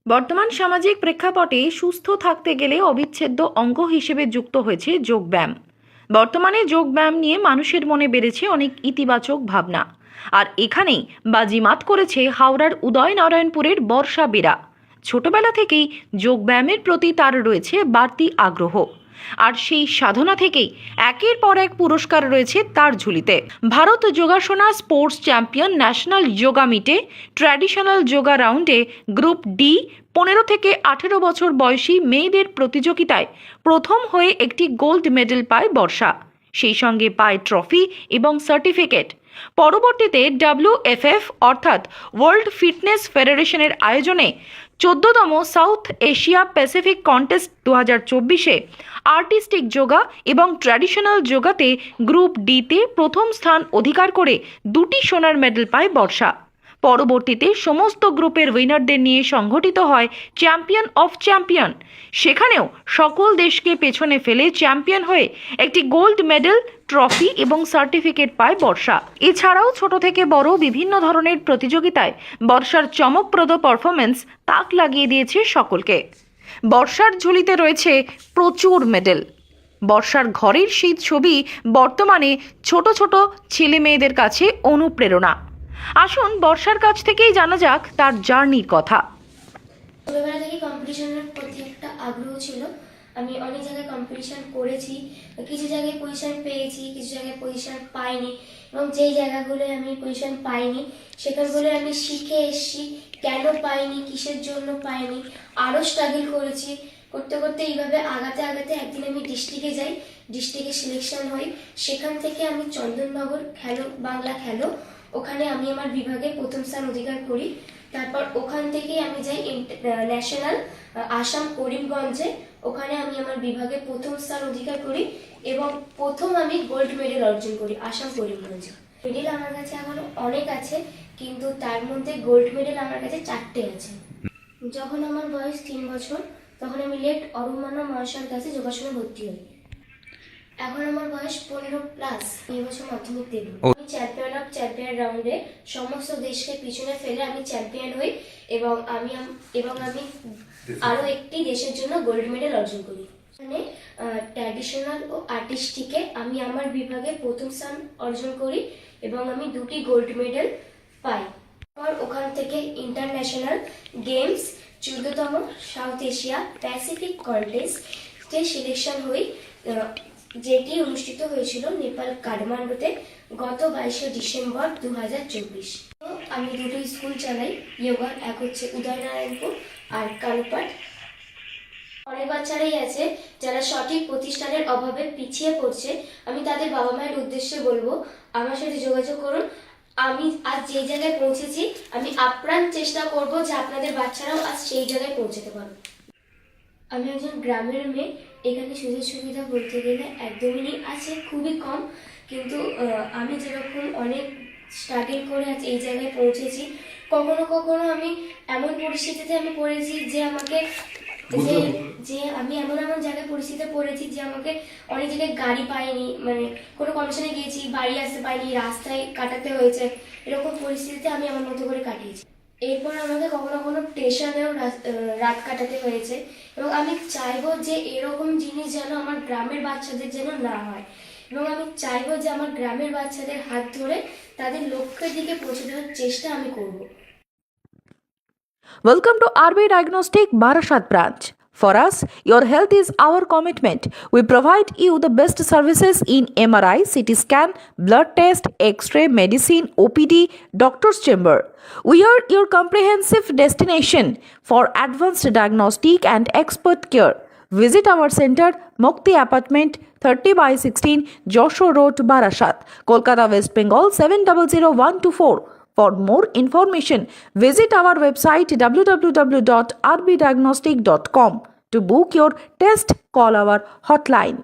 বর্তমান সামাজিক প্রেক্ষাপটে সুস্থ থাকতে গেলে অবিচ্ছেদ্য অঙ্গ হিসেবে যুক্ত হয়েছে যোগব্যায়াম। বর্তমানে যোগব্যায়াম নিয়ে মানুষের মনে বেড়েছে অনেক ইতিবাচক ভাবনা। আর এখানেই বাজিমাত করেছে হাওড়ার উদয়নারায়ণপুরের বর্ষা বেরা। ছোটবেলা থেকেই যোগব্যায়ামের প্রতি তার রয়েছে বাড়তি আগ্রহ, আর সেই সাধনা থেকেই একের পর এক পুরস্কার রয়েছে তার ঝুলিতে। Bharat Yogasana sports champion, national yoga মিটে ট্র্যাডিশনাল যোগা রাউন্ডে গ্রুপ ডি 15 থেকে 18 বছর বয়সী মেয়েদের প্রতিযোগিতায় প্রথম হয়ে একটি গোল্ড মেডেল পায় বর্ষা। সেই সঙ্গে পায় ট্রফি এবং সার্টিফিকেট। পরবর্তীতে WFF অর্থাৎ ওয়ার্ল্ড ফিটনেস ফেডারেশনের আয়োজনে 14তম সাউথ এশিয়া প্যাসিফিক কন্টেস্ট 2024-এ আর্টিস্টিক যোগা এবং ট্র্যাডিশনাল যোগাতে গ্রুপ ডিতে প্রথম স্থান অধিকার করে 2টি সোনার মেডেল পায় বর্ষা। পরবর্তীতে সমস্ত গ্রুপের উইনারদের নিয়ে সংগঠিত হয় চ্যাম্পিয়ন অফ চ্যাম্পিয়ন। সেখানেও সকল দেশকে পেছনে ফেলে চ্যাম্পিয়ন হয়ে একটি গোল্ড মেডেল, ট্রফি এবং সার্টিফিকেট পায় বর্ষা। এছাড়াও ছোট থেকে বড় বিভিন্ন ধরনের প্রতিযোগিতায় বর্ষার চমকপ্রদ পারফরমেন্স তাক লাগিয়ে দিয়েছে সকলকে। বর্ষার ঝুলিতে রয়েছে প্রচুর মেডেল। বর্ষার ঘরের সেই ছবি বর্তমানে ছোট ছোট ছেলে মেয়েদের কাছে অনুপ্রেরণা। আসুন বর্ষার কাছ থেকেই জানা যাক তার জার্নির কথা। ছোটবেলা থেকে কম্পিটিশনের প্রতি একটা আগ্রহ ছিল। আমি অনেক জায়গায় কম্পিটিশন করেছি, কিছু জায়গায় পজিশন পেয়েছি, কিছু জায়গায় পজিশন পাইনি, এবং যেই জায়গাগুলোয় আমি পজিশন পাইনি সেখানগুলো আমি শিখে এসেছি কেন পাইনি, কিসের জন্য পাইনি, আরও স্ট্রাগল করেছি। করতে করতে এইভাবে আগাতে আগাতে একদিন আমি ডিস্ট্রিক্টে যাই, ডিস্ট্রিক্টে সিলেকশন হই। সেখান থেকে আমি চন্দননগর খেলো বাংলা খেলো, ওখানে আমি আমার বিভাগে প্রথম স্থান অধিকার করি। তারপর ওখান থেকে আমি যাই ন্যাশনাল আসাম করিমগঞ্জে, ওখানে আমি আমার বিভাগে প্রথম স্থান অধিকার করি এবং প্রথম আমি গোল্ড মেডেল অর্জন করি আসাম করিমগঞ্জে। মেডেল আমার কাছে এখনো অনেক আছে, কিন্তু তার মধ্যে গোল্ড মেডেল আমার কাছে 4টে আছে। যখন আমার বয়স 3 বছর তখন আমি লেট অরুমানা মহাশয়ের কাছে যোগাসনে ভর্তি হই। এখন আমার বয়স 15+, এই বছর মাধ্যমিক দেব। আমি চ্যাম্পিয়ন অফ চ্যাম্পিয়ন রাউন্ডে সমস্ত দেশকে পিছনে ফেলে আমি চ্যাম্পিয়ন হই এবং আমি আরো একটি দেশের জন্য গোল্ড মেডেল অর্জন করি। মানে ট্র্যাডিশনাল ও আর্টিস্টিকে আমি আমার বিভাগে প্রথম স্থান অর্জন করি এবং আমি 2টি গোল্ড মেডেল পাই। আর ওখান থেকে ইন্টারন্যাশনাল গেমস 14তম সাউথ এশিয়া প্যাসিফিক কন্টেস্টে সিলেকশন হই, যেটি অনুষ্ঠিত হয়েছিল নেপাল কাঠমান্ডুতে গত 22শে ডিসেম্বর 2024। আমি 2টো স্কুল চালাই যোগার, এক হচ্ছে উদয়নারায়ণপুর আর কালুপাট। অনেক বাচ্চারাই আছে যারা সঠিক প্রতিষ্ঠানের অভাবে পিছিয়ে পড়ছে। আমি তাদের বাবা মায়ের উদ্দেশ্যে বলবো, আমার সাথে যোগাযোগ করুন। আমি আজ যে জায়গায় পৌঁছেছি আমি আপ্রাণ চেষ্টা করব যে আপনাদের বাচ্চারাও আজ সেই জায়গায় পৌঁছতে পারবে। আমি একজন গ্রামের মেয়ে, এখানে সুযোগ সুবিধা বলতে গেলে একদমই আছে, খুবই কম। কিন্তু আমি যেরকম অনেক স্ট্রাগল করে আজ এই জায়গায় পৌঁছেছি, কখনো কখনো আমি এমন পরিস্থিতিতে আমি পড়েছি যে আমাকে আমি এমন জায়গায় পরিস্থিতিতে পড়েছি যে আমাকে অনেক জায়গায় গাড়ি পাইনি, মানে কোনো কমিশনে গিয়েছি, বাড়ি আসতে পারিনি, রাস্তায় কাটাতে হয়েছে। এরকম পরিস্থিতিতে আমি আমার মতো করে কাটিয়েছি। এরপর আমাকে কখনো কখনো স্টেশনেও রাত কাটাতে হয়েছে, এবং আমি চাইবো যে এরকম জিনিস যেন আমার গ্রামের বাচ্চাদের যেন না হয়, এবং আমি চাইবো যে আমার গ্রামের বাচ্চাদের হাত ধরে তাদের লক্ষ্যের দিকে পৌঁছে দেওয়ার চেষ্টা আমি করব। Welcome to RB Diagnostic Barashat branch. For us, your health is our commitment. We provide you the best services in MRI, CT scan, blood test, X-ray, medicine, OPD, doctor's chamber. We are your comprehensive destination for advanced diagnostic and expert care. Visit our center, Mukti Apartment, 30/16, Joshua Road, Barashat, Kolkata, West Bengal 700124. For more information, visit our website www.rbdiagnostic.com. To book your test, call our hotline.